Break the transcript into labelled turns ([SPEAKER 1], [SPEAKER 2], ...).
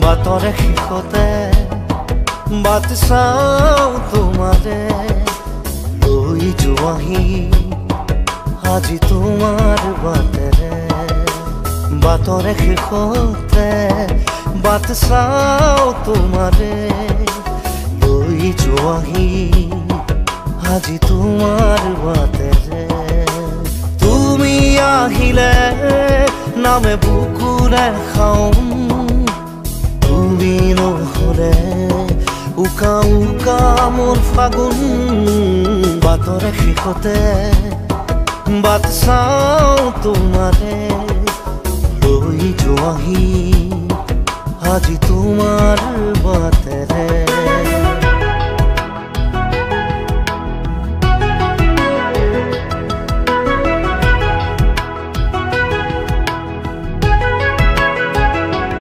[SPEAKER 1] বাটৰে শেষতে বাট চাওঁ তোমাৰে লৈ যোৱাহি আজি তোমাৰ বাটেৰে বাটৰে শেষতে বাট চাওঁ তোমাৰে লৈ যোৱাহি আজি তোমাৰ বাটেৰে তুমি আহিলে নামে বুকুৰে খাওঁ তুমি নহ'লে উকা উকা মোৰ ফাগুন বাটৰে শেষতে বাট চাওঁ তোমাৰে লৈ যোৱাহি আজি তোমাৰ বাটেৰে